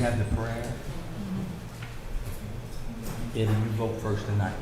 have the prayer? Eddie, you vote first tonight.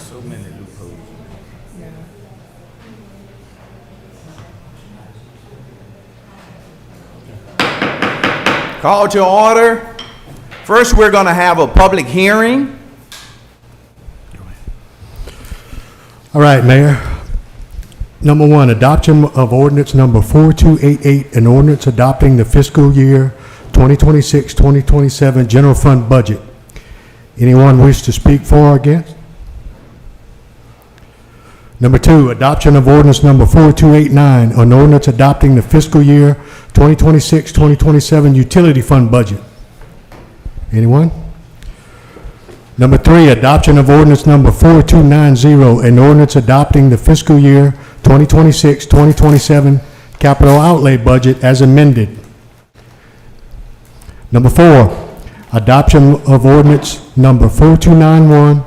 So many loopholes. Call to order. First, we're going to have a public hearing. All right, Mayor. Number one, adoption of ordinance number 4288, an ordinance adopting the fiscal year 2026-2027 general fund budget. Anyone wish to speak for or against? Number two, adoption of ordinance number 4289, an ordinance adopting the fiscal year 2026-2027 utility fund budget. Anyone? Number three, adoption of ordinance number 4290, an ordinance adopting the fiscal year 2026-2027 capital outlay budget as amended. Number four, adoption of ordinance number 4291,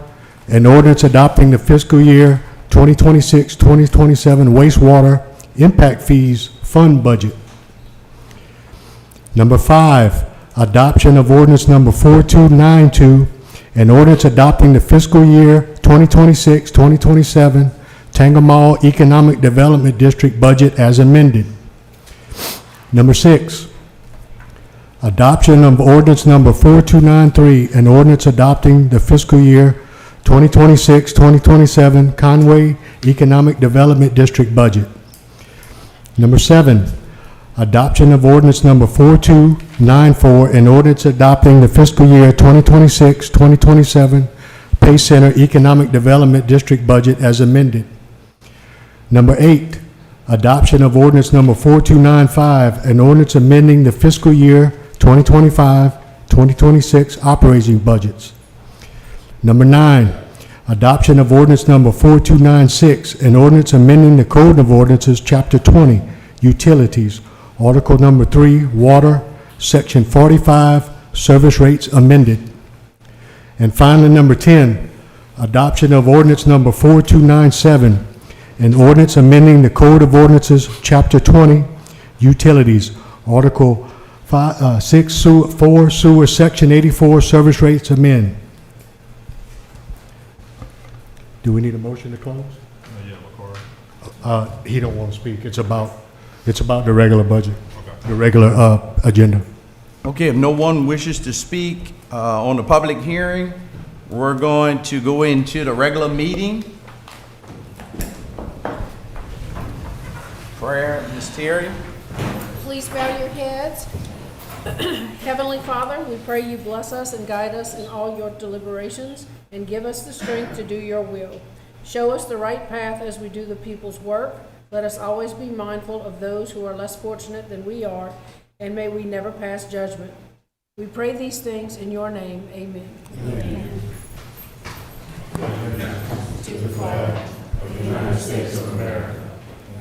an ordinance adopting the fiscal year 2026-2027 wastewater impact fees fund budget. Number five, adoption of ordinance number 4292, an ordinance adopting the fiscal year 2026-2027 Tangamall Economic Development District budget as amended. Number six, adoption of ordinance number 4293, an ordinance adopting the fiscal year 2026-2027 Conway Economic Development District budget. Number seven, adoption of ordinance number 4294, an ordinance adopting the fiscal year 2026-2027 Pay Center Economic Development District budget as amended. Number eight, adoption of ordinance number 4295, an ordinance amending the fiscal year 2025-2026 operating budgets. Number nine, adoption of ordinance number 4296, an ordinance amending the Code of Ordinances, Chapter 20, Utilities, Article number 3, Water, Section 45, Service Rates amended. And finally, number 10, adoption of ordinance number 4297, an ordinance amending the Code of Ordinances, Chapter 20, Utilities, Article 4, Sewer, Section 84, Service Rates amend. Do we need a motion to close? He don't want to speak. It's about the regular budget, the regular agenda. Okay, if no one wishes to speak on the public hearing, we're going to go into the regular meeting. Prayer, Ms. Terry. Please bow your heads. Heavenly Father, we pray you bless us and guide us in all your deliberations and give us the strength to do your will. Show us the right path as we do the people's work. Let us always be mindful of those who are less fortunate than we are, and may we never pass judgment. We pray these things in your name. Amen. Amen. To the flag of the United States of America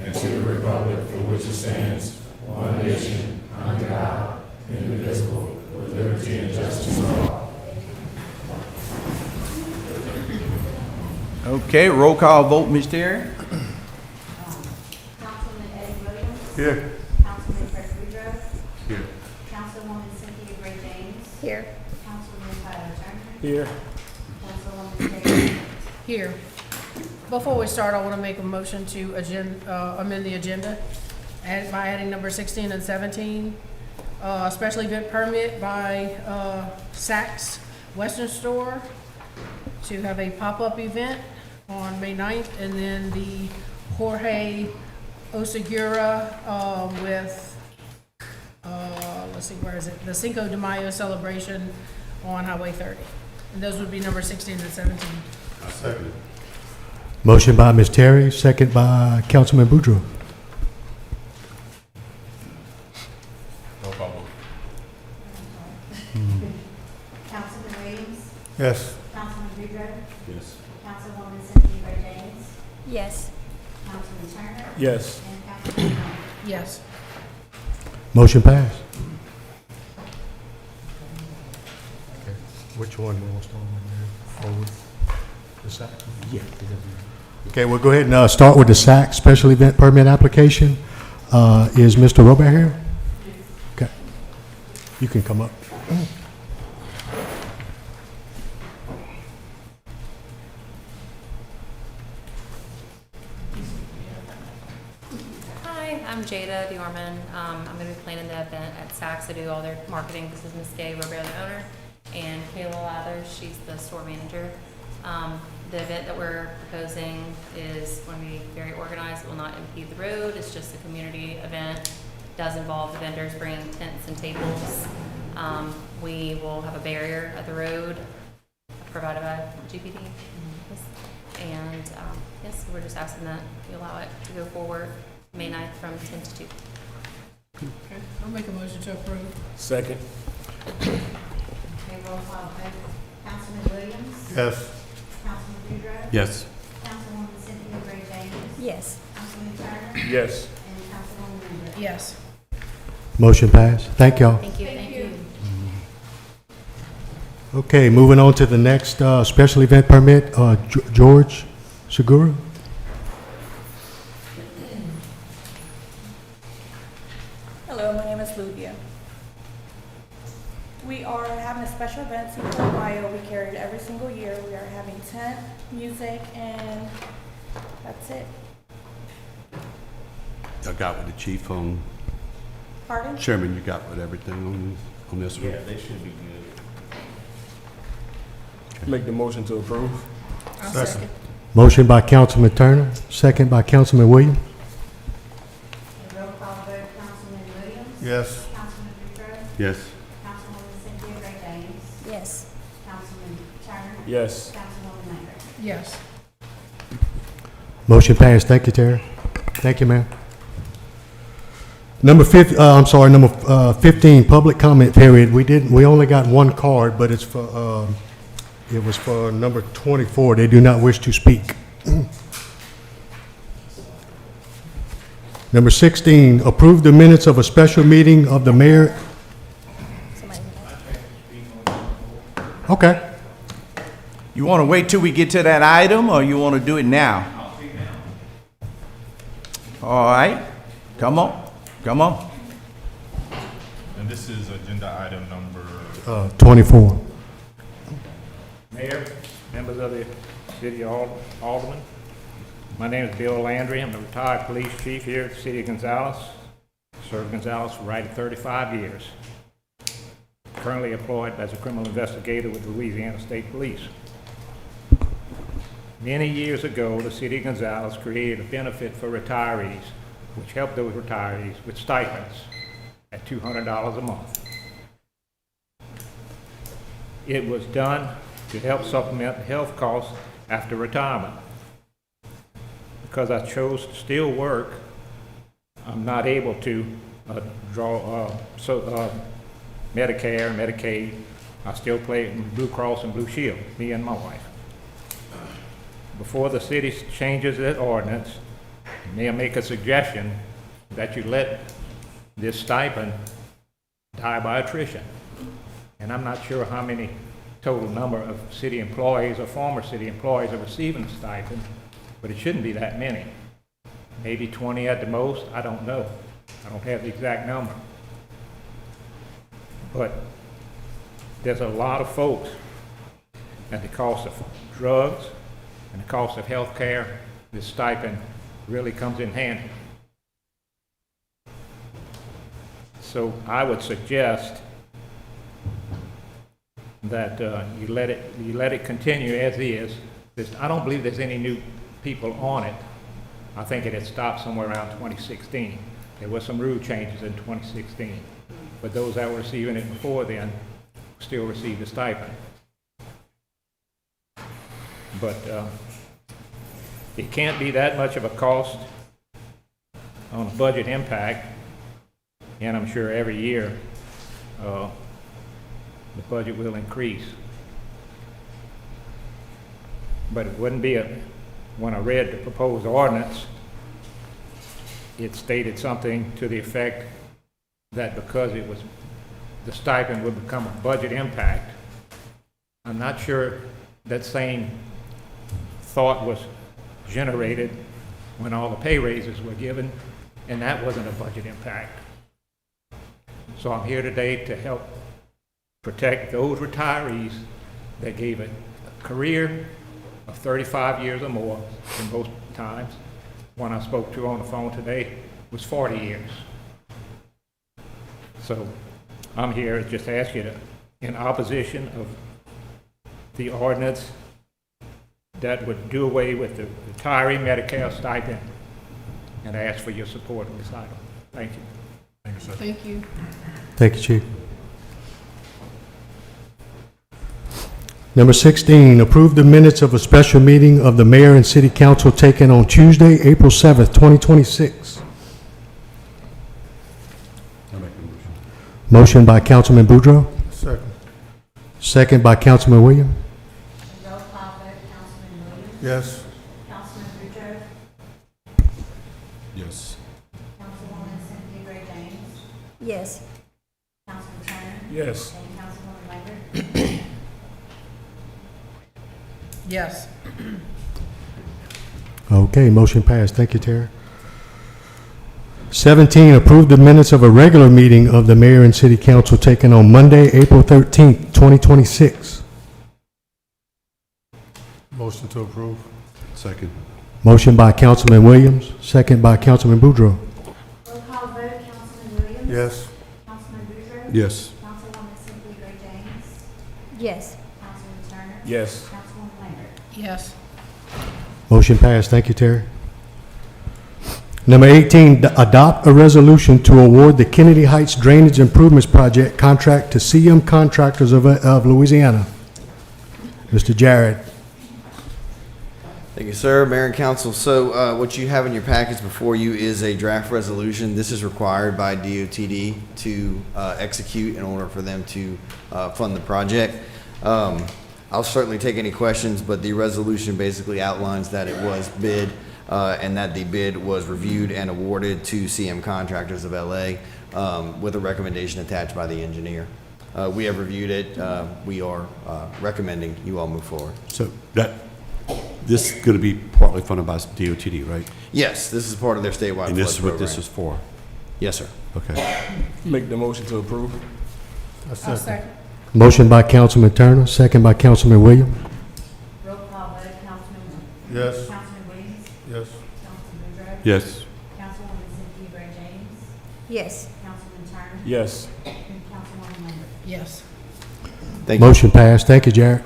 and to the republic for which it stands, one nation, under God, indivisible, with liberty and justice for all. Okay, roll call vote, Ms. Terry. Councilman Eddie Williams. Here. Councilman Fred Boudreaux. Here. Councilwoman Cynthia Gray James. Here. Councilman Tyler Turner. Here. Councilwoman Terry. Here. Before we start, I want to make a motion to amend the agenda by adding number 16 and 17. Special event permit by Saks Western Store to have a pop-up event on May 9th, and then the Jorge Osagura with, let's see, where is it? The Cinco de Mayo celebration on Highway 30. And those would be number 16 and 17. I second it. Motion by Ms. Terry, second by Councilman Boudreaux. Roll call vote. Councilman Williams. Yes. Councilman Boudreaux. Yes. Councilwoman Cynthia Gray James. Yes. Councilman Turner. Yes. And Councilman Long. Yes. Motion passed. Which one do we want to start with? Forward? The SAC? Yeah. Okay, we'll go ahead and start with the SAC special event permit application. Is Mr. Robert here? Okay. You can come up. Hi, I'm Jada Diorman. I'm going to be planning the event at Saks. I do all their marketing. This is Miss Gay Robert, the owner, and Kayla Lathers, she's the store manager. The event that we're proposing is going to be very organized. It will not impede the road. It's just a community event. It does involve the vendors bringing tents and tables. We will have a barrier at the road provided by GPD. And yes, we're just asking that you allow it to go forward May 9th from 10 to 2. Okay, I'll make a motion to approve. Second. Okay, roll call vote. Councilman Williams. Yes. Councilman Boudreaux. Yes. Councilwoman Cynthia Gray James. Yes. Councilman Turner. Yes. And Councilwoman Boudreaux. Yes. Motion passed. Thank y'all. Thank you. Thank you. Okay, moving on to the next special event permit, George Segura. Hello, my name is Luvia. We are having a special event, Cinco de Mayo. We carry it every single year. We are having tent, music, and that's it. I got with the chief on, Pardon? Chairman, you got with everything on this one? Yeah, they should be good. Make the motion to approve. I'll second. Motion by Councilman Turner, second by Councilman Williams. Okay, roll call vote. Councilman Williams. Yes. Councilman Boudreaux. Yes. Councilwoman Cynthia Gray James. Yes. Councilman Turner. Yes. Councilwoman Manger. Yes. Motion passed. Thank you, Terry. Thank you, ma'am. Number 15, public comment period. We only got one card, but it's for, it was for number 24. They do not wish to speak. Number 16, approve the minutes of a special meeting of the mayor. Somebody. Okay. You want to wait till we get to that item, or you want to do it now? All right, come on, come on. And this is agenda item number 24. Mayor, members of the City Alderman, my name is Bill Landry. I'm the retired police chief here at the City of Gonzales. Served Gonzales for right at 35 years. Currently employed as a criminal investigator with the Louisiana State Police. Many years ago, the City of Gonzales created a benefit for retirees, which helped those retirees with stipends at $200 a month. It was done to help supplement health costs after retirement. Because I chose to still work, I'm not able to draw Medicare, Medicaid. I still play Blue Cross and Blue Shield, me and my wife. Before the city changes that ordinance, may I make a suggestion that you let this stipend die by attrition. And I'm not sure how many total number of city employees or former city employees are receiving the stipend, but it shouldn't be that many. Maybe 20 at the most, I don't know. I don't have the exact number. But there's a lot of folks at the cost of drugs and the cost of health care, this stipend really comes in handy. So I would suggest that you let it continue as is. I don't believe there's any new people on it. I think it had stopped somewhere around 2016. There were some rule changes in 2016, but those that were receiving it before then still receive the stipend. But it can't be that much of a cost on a budget impact, and I'm sure every year the budget will increase. But it wouldn't be when I read the proposed ordinance, it stated something to the effect that because the stipend would become a budget impact. I'm not sure that same thought was generated when all the pay raises were given, and that wasn't a budget impact. So I'm here today to help protect those retirees that gave a career of 35 years or more, in most times. One I spoke to on the phone today was 40 years. So I'm here to just ask you to, in opposition of the ordinance that would do away with the retiree Medicare stipend, and ask for your support on this item. Thank you. Thank you. Thank you, Chief. Number 16, approve the minutes of a special meeting of the mayor and city council taken on Tuesday, April 7th, 2026. I'll make the motion. Motion by Councilman Boudreaux, Second. second by Councilman Williams. Roll call vote, Councilman Williams. Yes. Councilman Boudreaux. Yes. Councilwoman Cynthia Gray James. Yes. Councilman Turner. Yes. And Councilwoman Linder. Yes. Okay, motion passed. Thank you, Terry. 17, approve the minutes of a regular meeting of the mayor and city council taken on Monday, April 13th, 2026. Motion to approve. Second. Motion by Councilman Williams, second by Councilman Boudreaux. Roll call vote, Councilman Williams. Yes. Councilman Boudreaux. Yes. Councilwoman Cynthia Gray James. Yes. Councilman Turner. Yes. Councilwoman Linder. Yes. Motion passed. Thank you, Terry. Number 18, adopt a resolution to award the Kennedy Heights Drainage Improvements Project contract to CM Contractors of Louisiana. Mr. Jarrett. Thank you, sir. Mayor and council. So what you have in your package before you is a draft resolution. This is required by DOTD to execute in order for them to fund the project. I'll certainly take any questions, but the resolution basically outlines that it was bid and that the bid was reviewed and awarded to CM Contractors of LA with a recommendation attached by the engineer. We have reviewed it. We are recommending you all move forward. So this is going to be partly funded by DOTD, right? Yes, this is part of their statewide And this flood is what this program. is for? Yes, sir. Okay. Make the motion to approve. I'll second. Motion by Councilman Turner, second by Councilman Williams. Roll call vote, Councilman. Yes. Councilman Williams. Yes. Councilman Boudreaux. Yes. Councilwoman Cynthia Gray James. Yes. Councilman Turner. Yes. And Councilwoman Linder. Yes. Thank you. Motion passed. Thank you, Jarrett.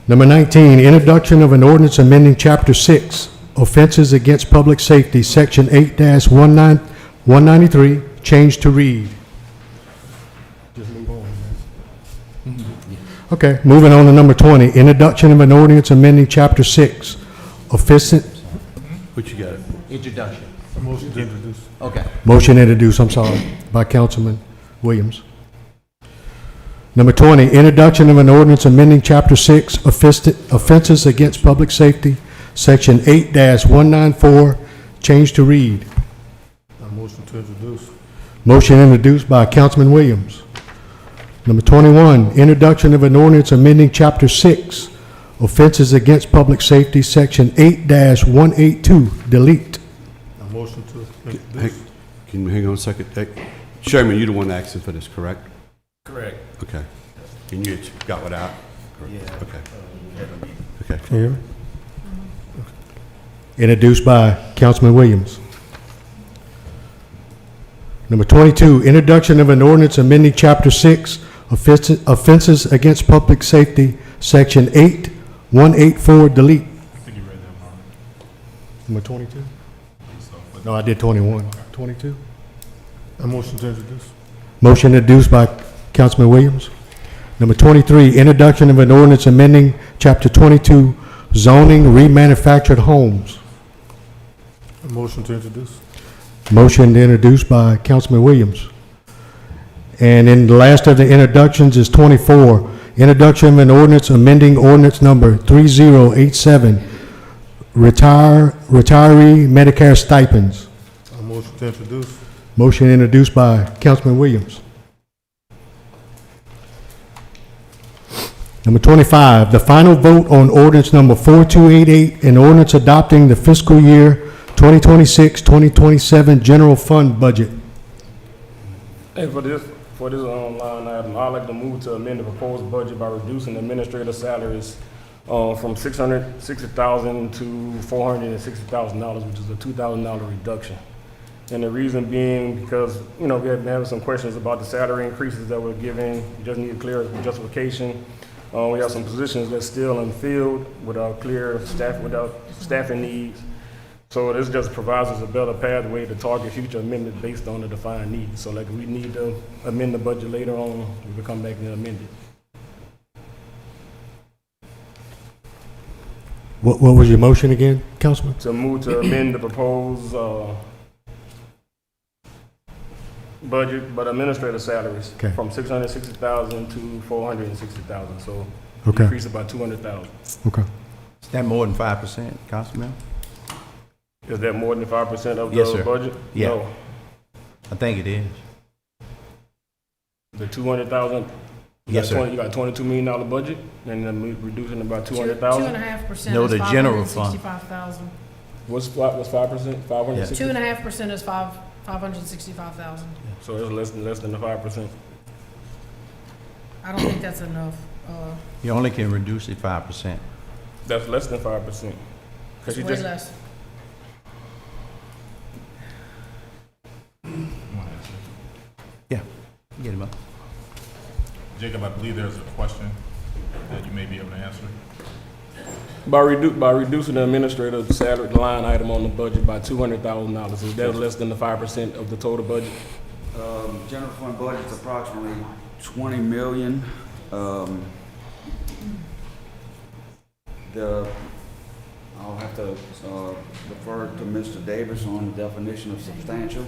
Number 19, introduction of an ordinance amending Chapter 6, Offenses Against Public Safety, Section 8-193, change to read. Just move on, man. Okay, moving on to number 20, introduction of an ordinance amending Chapter 6, Offenses. What you got? Introduction. Motion to introduce. Okay. Motion introduced, I'm sorry, by Councilman Williams. Number 20, introduction of an ordinance amending Chapter 6, Offenses Against Public Safety, Section 8-194, change to read. Motion to introduce. Motion introduced by Councilman Williams. Number 21, introduction of an ordinance amending Chapter 6, Offenses Against Public Safety, Section 8-182, delete. A motion to Hey, introduce. can you hang on a second? Hey, Chairman, you're the one asking for this, correct? Correct. Okay. Can you get got what out? Yeah. Okay. Okay. Can you hear me? Introduced by Councilman Williams. Number 22, introduction of an ordinance amending Chapter 6, Offenses Against Public Safety, Section 8-184, delete. I think you read that one already. Number 22? No, I did 21. 22? A motion to introduce. Motion introduced by Councilman Williams. Number 23, introduction of an ordinance amending Chapter 22, zoning remanufactured homes. A motion to introduce. Motion introduced by Councilman Williams. And then the last of the introductions is 24, introduction of an ordinance amending ordinance number 3087, retiree Medicare stipends. A motion to introduce. Motion introduced by Councilman Williams. Number 25, the final vote on ordinance number 4288, an ordinance adopting the fiscal year 2026-2027 general fund budget. Hey, for this line item, I'd like to move to amend the proposed budget by reducing administrative salaries from $660,000 to $460,000, which is a $2,000 reduction. And the reason being because, we have been having some questions about the salary increases that we're giving. We just need a clear justification. We have some positions that's still unfilled without staffing needs. So this just provides us a better pathway to target future amendments based on the defined needs. So like if we need to amend the budget later on, we can come back and amend it. What was your motion again, Councilman? To move to amend the proposed budget, but administrative salaries Okay. from $660,000 to $460,000. So Okay. increase it by $200,000. Okay. Is that more than 5%, Councilman? Is that more than 5% of Yes, the sir. budget? Yeah. No. I think it is. The 200,000. Yes, sir. You got $22 million budget, and then we reducing it by 2.5% No, is the general fund. $565,000. What's 5%? 560. 2.5% is $565,000. So it's less than the 5%. I don't think that's enough. You only can reduce it 5%. That's less than 5%. It's way less. Yeah, get him up. Jacob, I believe there's a question that you may be able to answer. By reducing the administrative salary line item on the budget by $200,000, is that less than the 5% of the total budget? General fund budget's approximately 20 million. I'll have to defer to Mr. Davis on the definition of substantial.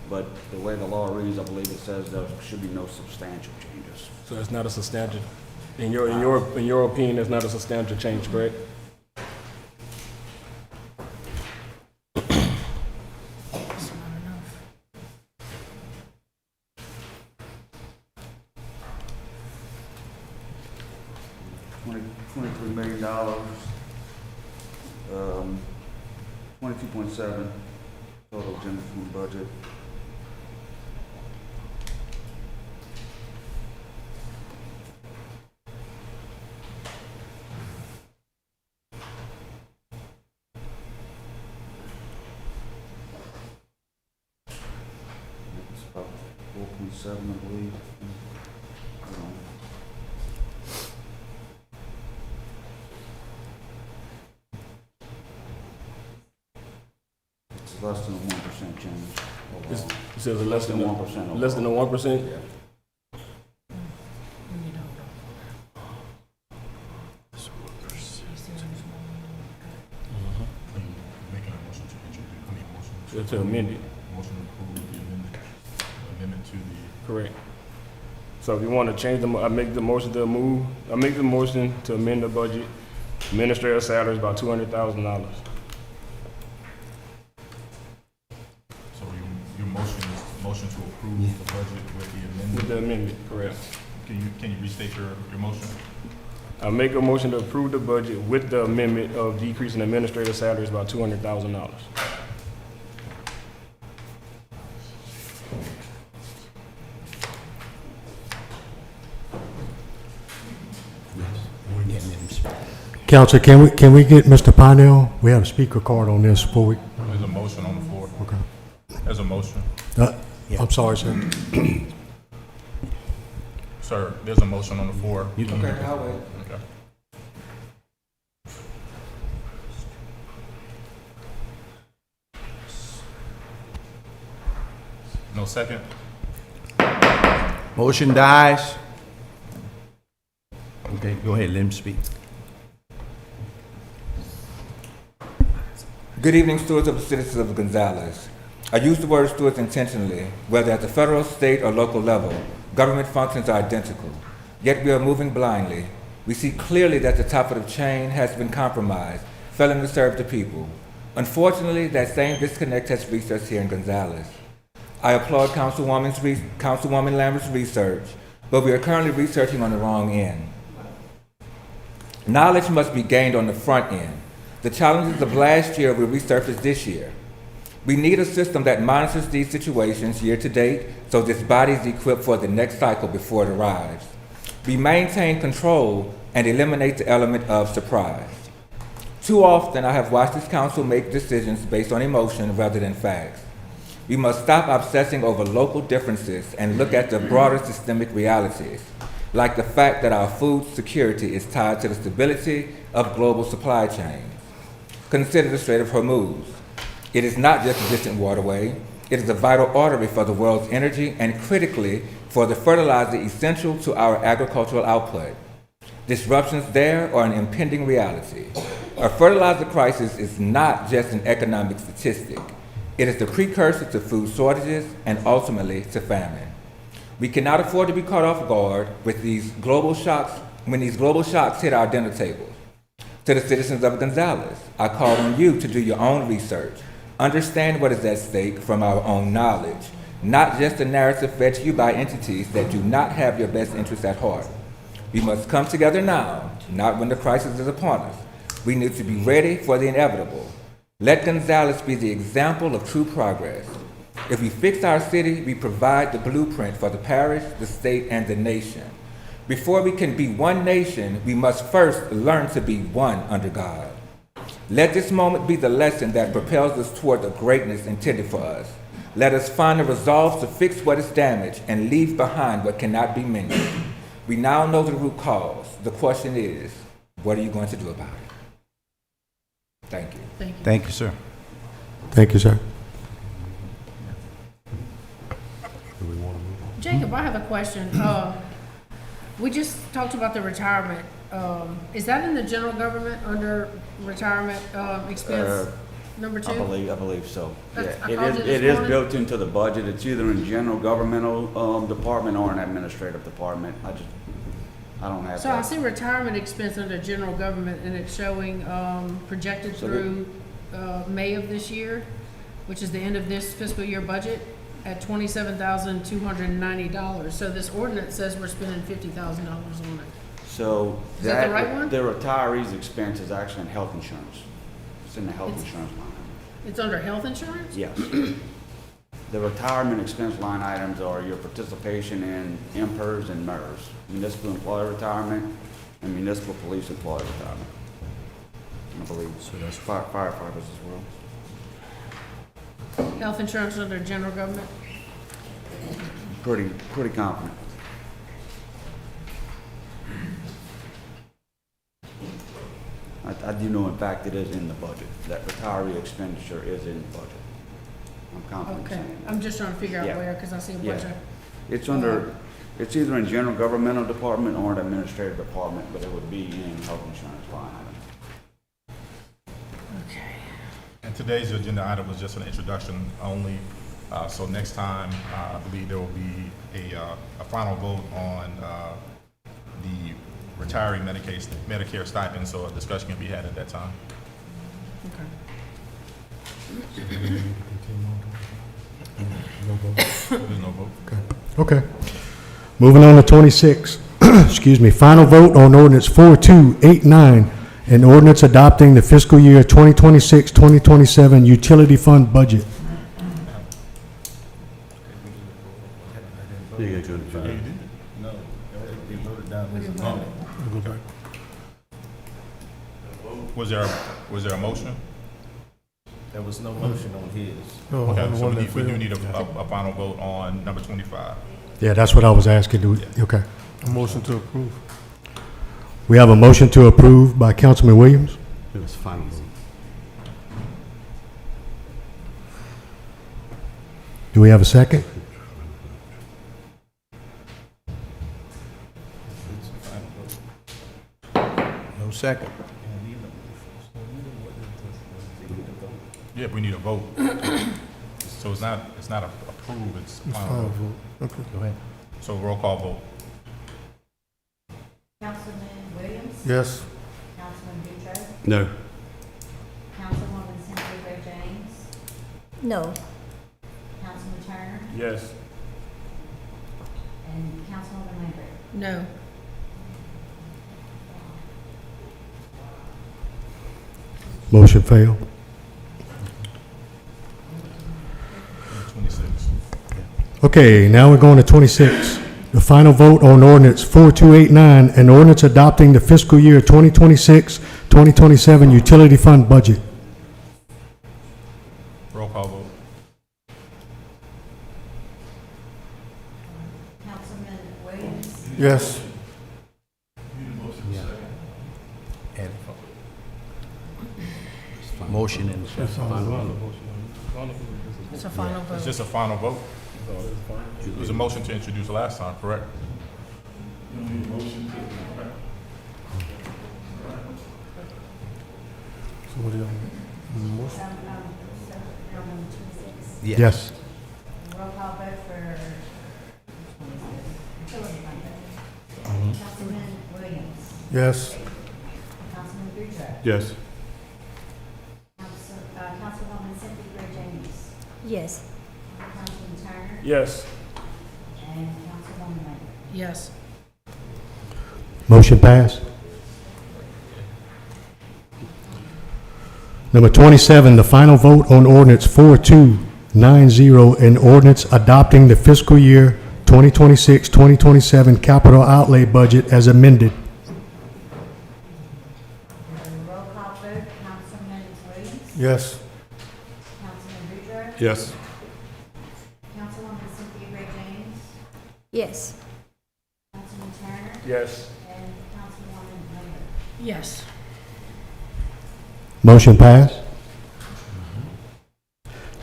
But the way the law reads, I believe it says there should be no substantial changes. So it's not a substantial, in your opinion, it's not a substantial change, correct? That's not enough. $23 million, 22.7 total general fund budget. It's about 4.7, I believe. It's less than a 1% change overall. It says less than 1%. Less than a 1%? Yeah. Making a motion to introduce, To amend it, motion to approve the amendment to the. correct. So if you want to change I make the motion to amend the budget, administrative salaries by $200,000. So your motion is motion to approve the budget with the amendment. With the amendment, correct. Can you restate your motion? I make a motion to approve the budget with the amendment of decreasing administrative salaries by $200,000. Council, can we get Mr. Pinell? We have a speaker card on this before we, There's a motion on the floor. okay. There's a motion. I'm sorry, sir. Sir, there's a motion on the floor. Okay, I'll wait. Okay. No second? Motion dies. Okay, go ahead, let him speak. Good evening, stewards of the citizens of Gonzales. I use the word stewards intentionally. Whether at the federal, state, or local level, government functions are identical. Yet we are moving blindly. We see clearly that the top of the chain has been compromised, failing to serve the people. Unfortunately, that same disconnect has reached us here in Gonzales. I applaud Councilwoman Lambert's research, but we are currently researching on the wrong end. Knowledge must be gained on the front end. The challenges of last year will resurface this year. We need a system that monitors these situations year to date so this body is equipped for the next cycle before it arrives. We maintain control and eliminate the element of surprise. Too often I have watched this council make decisions based on emotion rather than facts. We must stop obsessing over local differences and look at the broader systemic realities, like the fact that our food security is tied to the stability of global supply chains. Consider the Strait of Hormuz. It is not just a distant waterway, it is a vital artery for the world's energy and critically for the fertilizer essential to our agricultural output. Disruptions there are an impending reality. A fertilizer crisis is not just an economic statistic. It is the precursor to food shortages and ultimately to famine. We cannot afford to be caught off guard with these global shocks when these global shocks hit our dinner tables. To the citizens of Gonzales, I call on you to do your own research, understand what is at stake from our own knowledge, not just a narrative fed to you by entities that do not have your best interests at heart. We must come together now, not when the crisis is upon us. We need to be ready for the inevitable. Let Gonzales be the example of true progress. If we fix our city, we provide the blueprint for the parish, the state, and the nation. Before we can be one nation, we must first learn to be one under God. Let this moment be the lesson that propels us toward the greatness intended for us. Let us find the resolve to fix what is damaged and leave behind what cannot be mended. We now know the root cause. The question is, what are you going to do about it? Thank you. Thank you. Thank you, sir. Thank you, sir. Jacob, I have a question. We just talked about the retirement. Is that in the general government under retirement expense number 2? I believe so. Yeah, That's- I called you this it is morning. built into the budget. It's either in general governmental department or an administrative department. I don't have So I that. see retirement expense under general government, and it's showing projected So through May of this year, which is the end of this fiscal year budget, at $27,290. So this ordinance says we're spending $50,000 on it. So Is that the right one? the retiree's expense is actually in health insurance. It's in the health insurance line item. It's under health insurance? Yes. The retirement expense line items are your participation in MPERS and MERS, municipal employee retirement and municipal police employee retirement. I believe, so that's firefighters as well. Health insurance under general government? Pretty confident. I do know, in fact, it is in the budget. That retiree expenditure is in the budget. I'm confident Okay, saying that. I'm just trying to figure out Yeah. where, because I see a bunch Yeah. of, It's it's either in general governmental department or an administrative department, but it would be in health insurance line item. okay. And today's agenda item was just an introduction only. So next time, I believe there will be a final vote on the retiree Medicare stipend, so a discussion can be had at that time. Okay. There's no vote. Okay. Moving on to 26. excuse me, final vote on ordinance 4289, an ordinance adopting the fiscal year 2026-2027 utility fund budget. You gotta go to John. Was there a motion? There was no motion on his. Okay, so we do need a final vote on number 25. Yeah, that's what I was asking. Okay. A motion to approve. We have a motion to approve by Councilman Williams. It was final vote. Do we have a second? No second. Yeah, we need a vote. So it's not approved, it's final vote. Okay. Go ahead. So roll call vote. Councilman Williams? Yes. Councilman Boudreaux? No. Councilwoman Cynthia Gray James? No. Councilman Turner? Yes. And Councilwoman Lambert? No. Motion failed. 26. Okay, now we're going to 26. The final vote on ordinance 4289, an ordinance adopting the fiscal year 2026-2027 utility fund budget. Roll call vote. Councilman Williams? Yes. Motion and It's a final It's vote. just a final vote. It was a motion to introduce last time, correct? So what do you, motion? You're on number 26. Yes. Roll call vote for utility fund budget. Councilman Williams? Yes. Councilman Boudreaux? Yes. Councilwoman Cynthia Gray James? Yes. Councilman Turner? Yes. And Councilwoman Lambert? Yes. Motion passed. Number 27, the final vote on ordinance 4290, an ordinance adopting the fiscal year 2026-2027 capital outlay budget as amended. Roll call vote, Councilman Williams? Yes. Councilman Boudreaux? Yes. Councilwoman Cynthia Gray James? Yes. Councilman Turner? Yes. And Councilwoman Lambert? Yes. Motion passed.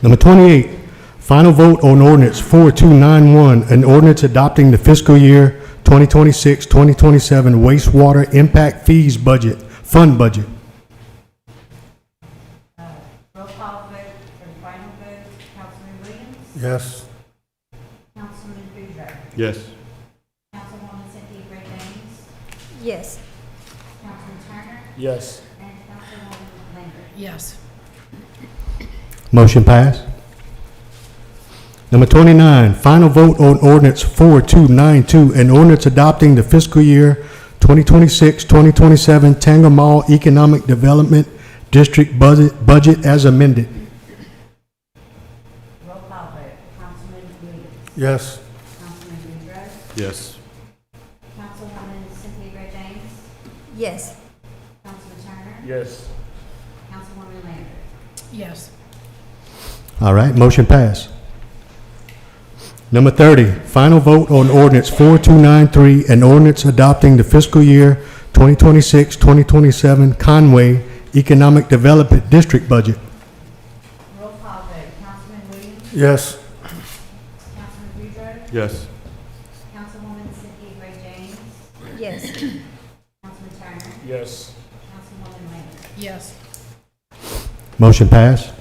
Number 28, final vote on ordinance 4291, an ordinance adopting the fiscal year 2026-2027 wastewater impact fees budget, fund budget. Roll call vote for the final vote, Councilman Williams? Yes. Councilman Boudreaux? Yes. Councilwoman Cynthia Gray James? Yes. Councilman Turner? Yes. And Councilwoman Lambert? Yes. Motion passed. Number 29, final vote on ordinance 4292, an ordinance adopting the fiscal year 2026-2027 Tangamall Economic Development District budget as amended. Roll call vote, Councilman Williams? Yes. Councilman Boudreaux? Yes. Councilwoman Cynthia Gray James? Yes. Councilman Turner? Yes. Councilwoman Lambert? Yes. All right, motion passed. Number 30, final vote on ordinance 4293, an ordinance adopting the fiscal year 2026-2027 Conway Economic Development District budget. Roll call vote, Councilman Williams? Yes. Councilman Boudreaux? Yes. Councilwoman Cynthia Gray James? Yes. Councilman Turner? Yes. Councilwoman Lambert? Yes. Motion passed.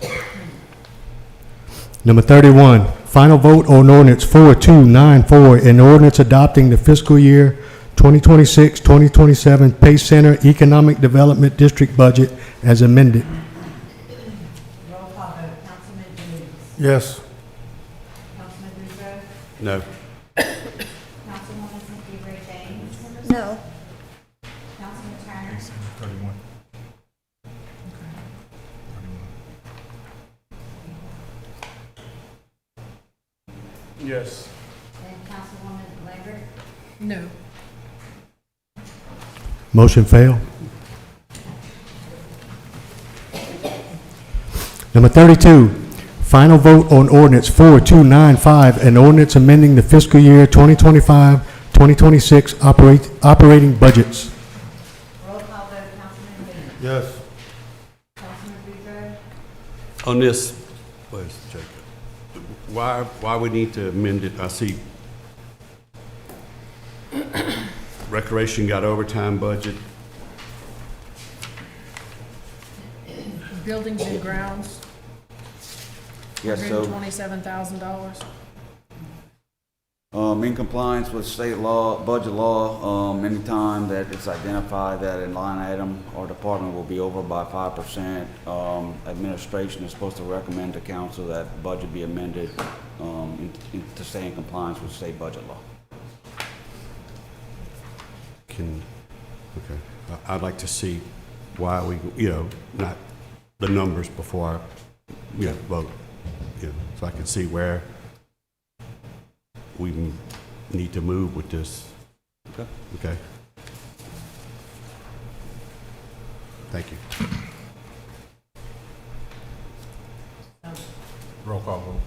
Number 31, final vote on ordinance 4294, an ordinance adopting the fiscal year 2026-2027 Pace Center Economic Development District budget as amended. Roll call vote, Councilman Williams? Yes. Councilman Boudreaux? No. Councilwoman Cynthia Gray James? Yes. And Councilwoman Lambert? No. Motion fail. Number 32, final vote on ordinance 4295, an ordinance amending the fiscal year 2025-2026 operating budgets. Roll call vote, Councilman Williams? Yes. Councilman Boudreaux? On this, where's Jacob? Why we need to amend it? I see Recreation got overtime budget. Buildings and grounds, Yes, so, $127,000. in compliance with state law, budget law, anytime that it's identified that a line item or department will be over by 5%, administration is supposed to recommend to council that budget be amended, to stay in compliance with state budget law. Okay, I'd like to see why we, not the numbers before I, vote, so I can see where we need to move with this. Okay. Okay. Thank you. Roll call vote.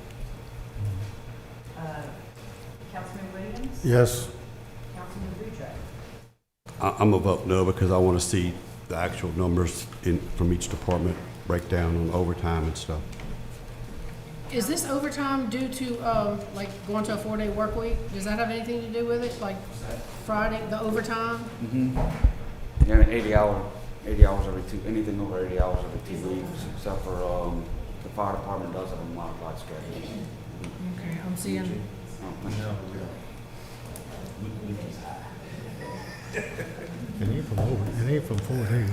Councilman Williams? Yes. Councilman Boudreaux? I'm a vote no because I want to see the actual numbers from each department, breakdown on overtime and stuff. Is this overtime due to, like, going to a 4-day work week? Does that have anything to do with it? Like Friday, the overtime? Yeah, 80 hours every anything over 80 hours every 2 weeks, except for, the fire department does have a modified schedule. Okay, I'm seeing, I don't think so. It ain't from 4 days.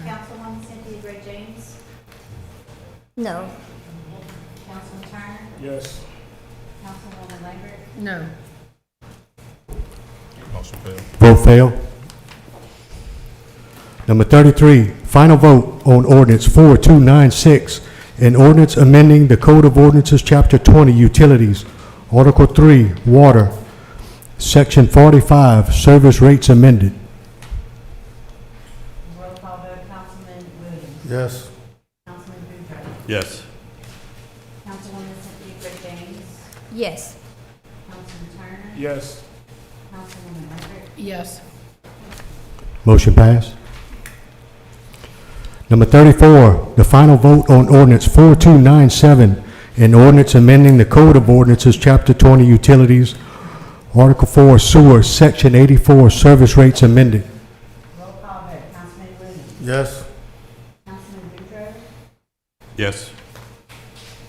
Councilwoman Cynthia Gray James? No. Councilman Turner? Yes. Councilwoman Lambert? no. Motion failed. Vote fail. Number 33, final vote on ordinance 4296, an ordinance amending the Code of Ordinances, Chapter 20, Utilities, Article 3, Water, Section 45, Service Rates amended. Roll call vote, Councilman Williams? Yes. Councilman Boudreaux? Yes. Councilwoman Cynthia Gray James? Yes. Councilman Turner? Yes. Councilwoman Lambert? Yes. Motion passed. Number 34, the final vote on ordinance 4297, an ordinance amending the Code of Ordinances, Chapter 20, Utilities, Article 4, Sewer, Section 84, Service Rates amended. Roll call vote, Councilman Williams? Yes. Councilman Boudreaux? Yes.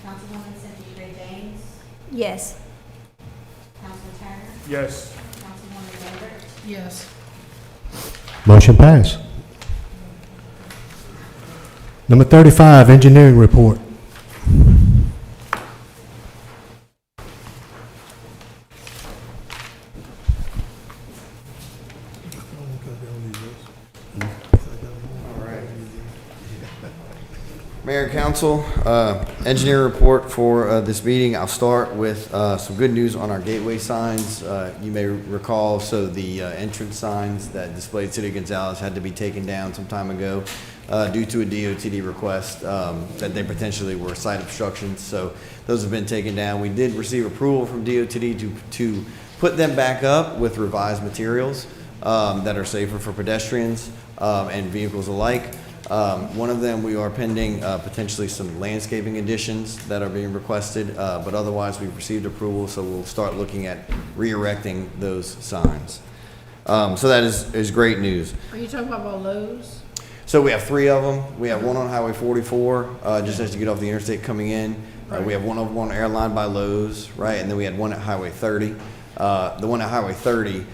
Councilwoman Cynthia Gray James? Yes. Councilman Turner? Yes. Councilwoman Lambert? Yes. Motion passed. Number 35, engineering report. Mayor and Council, engineer report for this meeting. I'll start with some good news on our gateway signs. You may recall, so the entrance signs that displayed City of Gonzales had to be taken down some time ago due to a DOTD request that they potentially were site obstructions. So those have been taken down. We did receive approval from DOTD to put them back up with revised materials that are safer for pedestrians and vehicles alike. One of them, we are pending potentially some landscaping additions that are being requested, but otherwise we've received approval, so we'll start looking at re-erecting those signs. So that is great news. Are you talking about Lowe's? So we have 3 of them. We have one on Highway 44, just as you get off the interstate coming in. We have one of them on Airline by Lowe's, right? And then we had one at Highway 30. The one at Highway 30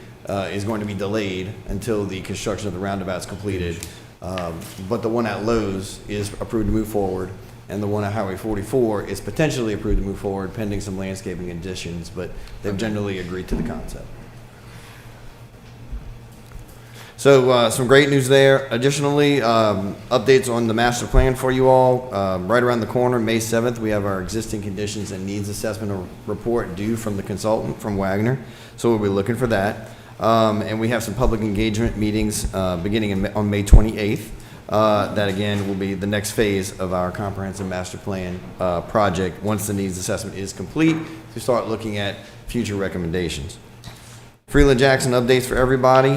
is going to be delayed until the construction of the roundabout is completed. But the one at Lowe's is approved to move forward, and the one at Highway 44 is potentially approved to move forward pending some landscaping additions, but they've generally agreed to the concept. So some great news there. Additionally, updates on the master plan for you all. Right around the corner, May 7th, we have our existing conditions and needs assessment report due from the consultant from Wagner. So we'll be looking for that. And we have some public engagement meetings beginning on May 28th. That again will be the next phase of our comprehensive master plan project once the needs assessment is complete to start looking at future recommendations. Freeland Jackson updates for everybody.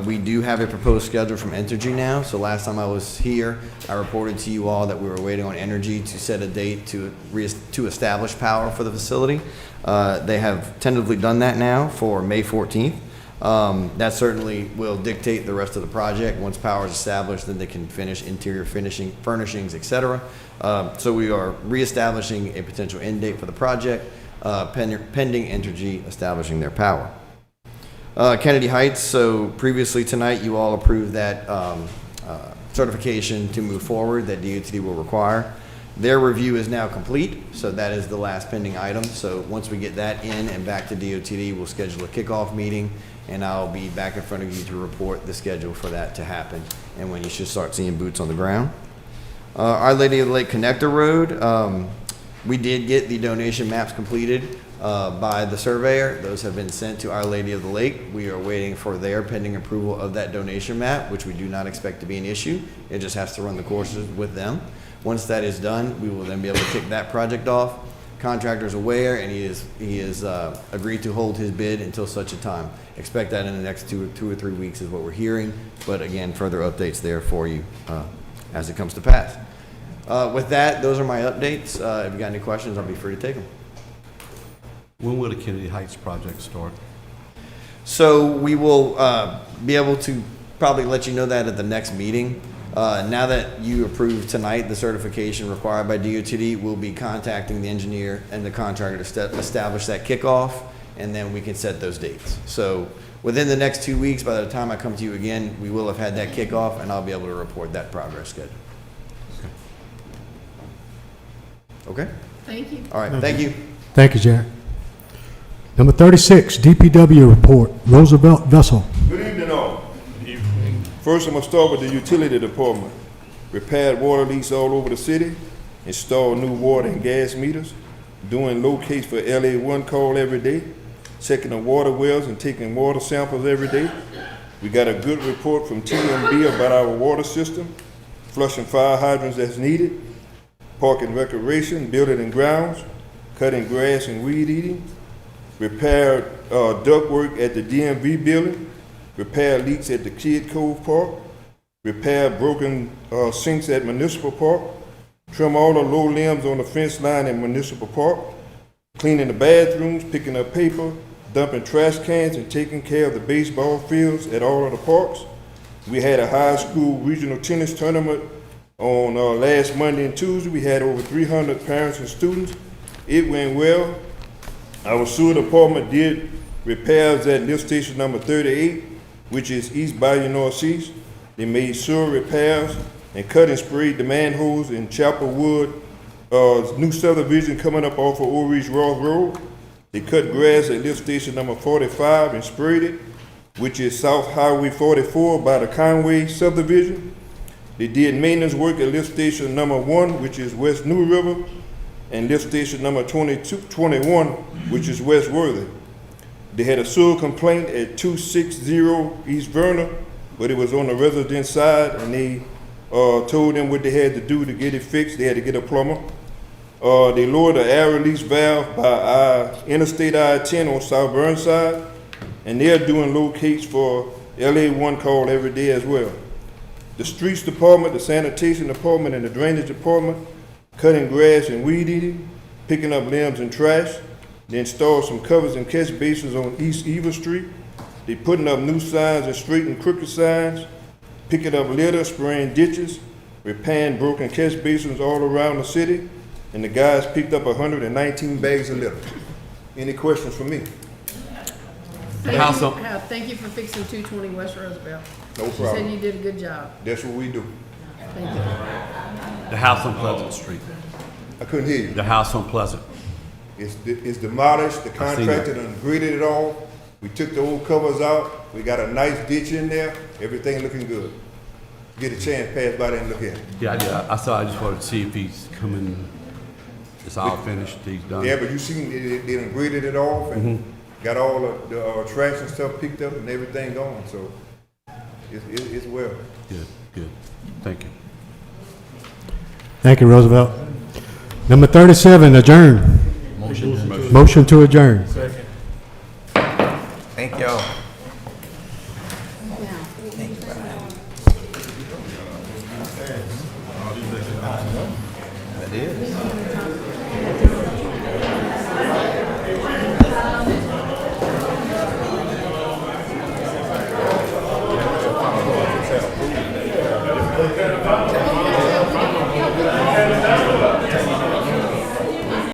We do have a proposed schedule from Entergy now. So last time I was here, I reported to you all that we were waiting on Entergy to set a date to establish power for the facility. They have tentatively done that now for May 14th. That certainly will dictate the rest of the project. Once power is established, then they can finish interior furnishings, etc. So we are reestablishing a potential end date for the project, pending Entergy establishing their power. Kennedy Heights, so previously tonight you all approved that certification to move forward that DOT will require. Their review is now complete, so that is the last pending item. So once we get that in and back to DOTD, we'll schedule a kickoff meeting, and I'll be back in front of you to report the schedule for that to happen and when you should start seeing boots on the ground. Our Lady of the Lake Connector Road, we did get the donation maps completed by the surveyor. Those have been sent to Our Lady of the Lake. We are waiting for their pending approval of that donation map, which we do not expect to be an issue. It just has to run the courses with them. Once that is done, we will then be able to kick that project off. Contractor's aware, and he is agreed to hold his bid until such a time. Expect that in the next two or 3 weeks is what we're hearing. But again, further updates there for you as it comes to pass. With that, those are my updates. If you got any questions, I'll be free to take them. When will the Kennedy Heights project start? So we will be able to probably let you know that at the next meeting. Now that you approved tonight the certification required by DOTD, we'll be contacting the engineer and the contractor to establish that kickoff, and then we can set those dates. So within the next 2 weeks, by the time I come to you again, we will have had that kickoff, and I'll be able to report that progress schedule. Okay? Thank you. All right, thank you. Thank you, Jared. Number 36, DPW report, Roosevelt Vessel. Good evening, all. First, I'm going to start with the utility department. Repaired water leaks all over the city, installed new water and gas meters, doing locates for LA1 call every day, checking the water wells and taking water samples every day. We got a good report from TMB about our water system, flushing fire hydrants as needed, park and recreation, building and grounds, cutting grass and weed eating, repaired ductwork at the DMV building, repaired leaks at the Kid Cove Park, repaired broken sinks at Municipal Park, trim all the low limbs on the fence line at Municipal Park, cleaning the bathrooms, picking up paper, dumping trash cans, and taking care of the baseball fields at all of the parks. We had a high school regional tennis tournament on last Monday and Tuesday. We had over 300 parents and students. It went well. Our sewer department did repairs at lift station number 38, which is East Bayou Northeast. They made sewer repairs and cut and sprayed the manholes in Chapel Wood, new subdivision coming up off of Old Ridge Ross Road. They cut grass at lift station number 45 and sprayed it, which is South Highway 44 by the Conway subdivision. They did maintenance work at lift station number 1, which is West New River, and lift station number 21, which is West Worthy. They had a sewer complaint at 260 East Verna, but it was on the resident side, and they told them what they had to do to get it fixed. They had to get a plumber. They lowered the air release valve by Interstate I-10 on South Burnside, and they're doing locates for LA1 call every day as well. The streets department, the sanitation department, and the drainage department, cutting grass and weed eating, picking up limbs and trash. They installed some covers and catch basins on East Eva Street. They putting up new signs and straight and crooked signs, picking up litter, spraying ditches, repairing broken catch basins all around the city, and the guys picked up 119 bags of litter. Any questions for me? Thank you for fixing 220 West Roosevelt. No She problem. said you did a good job. That's what we do. Thank you. The house on Pleasant Street. I couldn't hear you. The house on Pleasant. It's demolished, the I seen contractor done graded it all. We took the old covers out, we got a nice ditch in there, everything looking good. Get a chance, pass by there and look at it. Yeah, I saw, I just wanted to see if he's coming, it's all finished, he's done. Yeah, but you seen, they done graded it off and got all the trash and stuff picked up and everything gone, so it's well. Good, good. Thank you. Thank you, Roosevelt. Number 37, adjourn. Motion to adjourn. Thank y'all. That is.